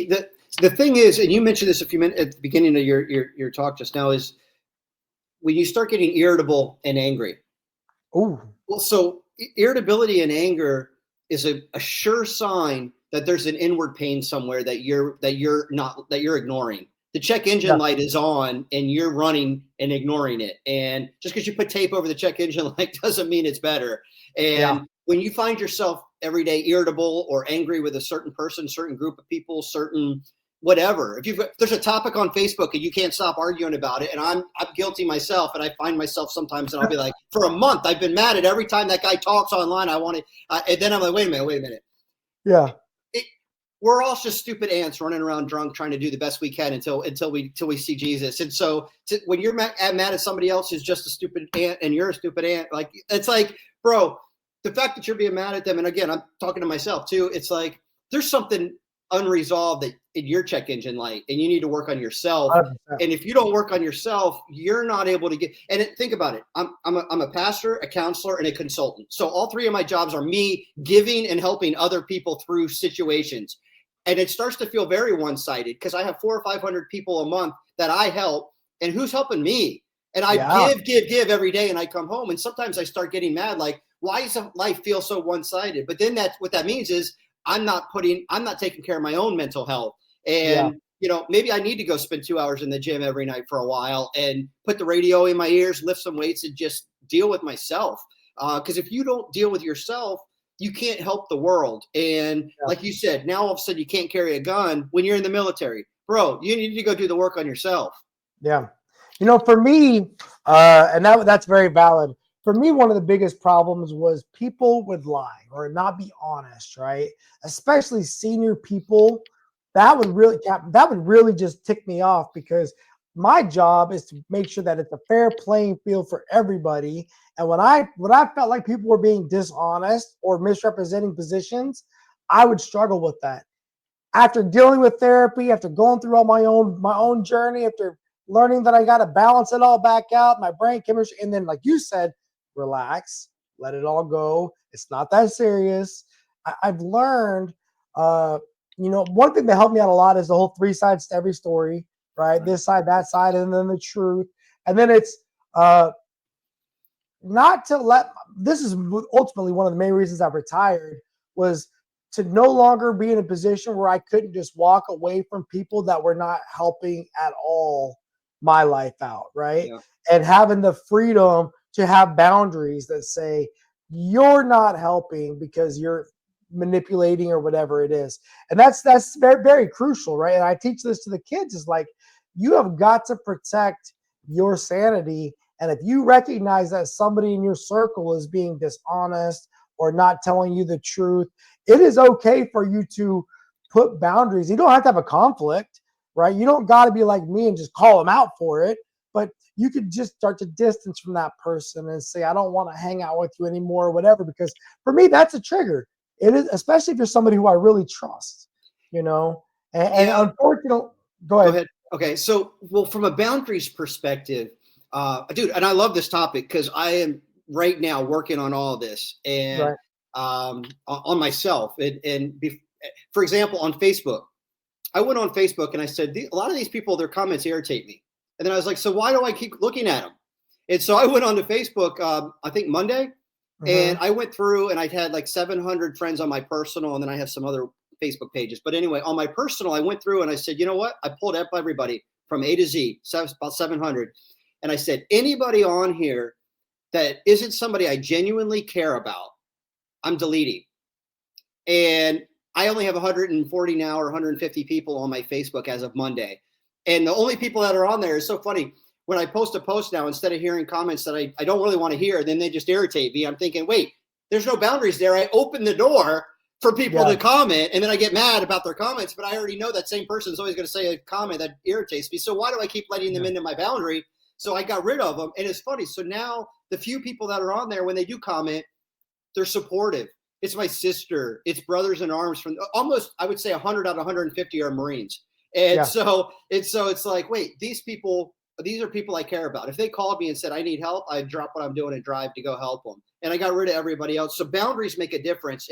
the thing is, and you mentioned this a few minutes at the beginning of your talk just now, is when you start getting irritable and angry. Oh, well, so irritability and anger is a sure sign that there's an inward pain somewhere that you're ignoring. The check engine light is on and you're running and ignoring it. And just because you put tape over the check engine light doesn't mean it's better. And when you find yourself every day irritable or angry with a certain person, certain group of people, certain whatever, if there's a topic on Facebook and you can't stop arguing about it, and I'm guilty myself, and I find myself sometimes, and I'll be like, for a month, I've been mad at every time that guy talks online. And then I'm like, wait a minute. Yeah. We're all just stupid ants running around drunk, trying to do the best we can until we see Jesus. And so when you're mad at somebody else who's just a stupid ant and you're a stupid ant, like, it's like, bro, the fact that you're being mad at them, and again, I'm talking to myself too, it's like there's something unresolved that in your check engine light, and you need to work on yourself. 100%. And if you don't work on yourself, you're not able to get. And think about it. I'm a pastor, a counselor, and a consultant. So all three of my jobs are me giving and helping other people through situations. And it starts to feel very one-sided because I have 400 or 500 people a month that I help, and who's helping me? And I give every day, and I come home, and sometimes I start getting mad, like, why does life feel so one-sided? But then what that means is I'm not taking care of my own mental health. And, maybe I need to go spend 2 hours in the gym every night for a while and put the radio in my ears, lift some weights, and just deal with myself. Because if you don't deal with yourself, you can't help the world. And like you said, now all of a sudden you can't carry a gun when you're in the military. Bro, you need to go do the work on yourself. Yeah. For me, and that's very valid. For me, one of the biggest problems was people would lie or not be honest, right? Especially senior people. That would really just tick me off, because my job is to make sure that it's a fair playing field for everybody. And when I felt like people were being dishonest or misrepresenting positions, I would struggle with that. After dealing with therapy, after going through all my own journey, after learning that I got to balance it all back out, my brain chemistry, and then, like you said, relax, let it all go. It's not that serious. I've learned, one thing that helped me out a lot is the whole 3 sides to every story, right? This side, that side, and then the truth. And then it's this is ultimately one of the main reasons I've retired, was to no longer be in a position where I couldn't just walk away from people that were not helping at all my life out, right? Yeah. And having the freedom to have boundaries that say, you're not helping because you're manipulating or whatever it is. And that's very, very crucial, right? And I teach this to the kids, is like, you have got to protect your sanity. And if you recognize that somebody in your circle is being dishonest or not telling you the truth, it is okay for you to put boundaries. You don't have to have a conflict, right? You don't got to be like me and just call them out for it, but you could just start to distance from that person and say, I don't want to hang out with you anymore or whatever, because for me, that's a trigger. It is, especially if you're somebody who I really trust, and unfortunately, go ahead. Okay. So, well, from a boundaries perspective, dude, and I love this topic because I am right now working on all of this and on myself. For example, on Facebook, I went on Facebook and I said, a lot of these people, their comments irritate me. And then I was like, so why do I keep looking at them? And so I went on to Facebook, I think Monday, and I went through, and I had like 700 friends on my personal, and then I have some other Facebook pages. But anyway, on my personal, I went through and I said, you know what? I pulled up everybody from A to Z, about 700. And I said, anybody on here that isn't somebody I genuinely care about, I'm deleting. And I only have 140 now or 150 people on my Facebook as of Monday. And the only people that are on there is so funny. When I post a post now, instead of hearing comments that I don't really want to hear, then they just irritate me. I'm thinking, wait, there's no boundaries there. I open the door for people to comment, and then I get mad about their comments, but I already know that same person is always going to say a comment that irritates me. So why do I keep letting them into my boundary? So I got rid of them. And it's funny. So now the few people that are on there, when they do comment, they're supportive. It's my sister. It's brothers in arms from almost, I would say 100 out of 150 are Marines. And so it's like, wait, these are people I care about. If they called me and said, I need help, I'd drop what I'm doing and drive to go help them. And I got rid of everybody else. So boundaries make a difference.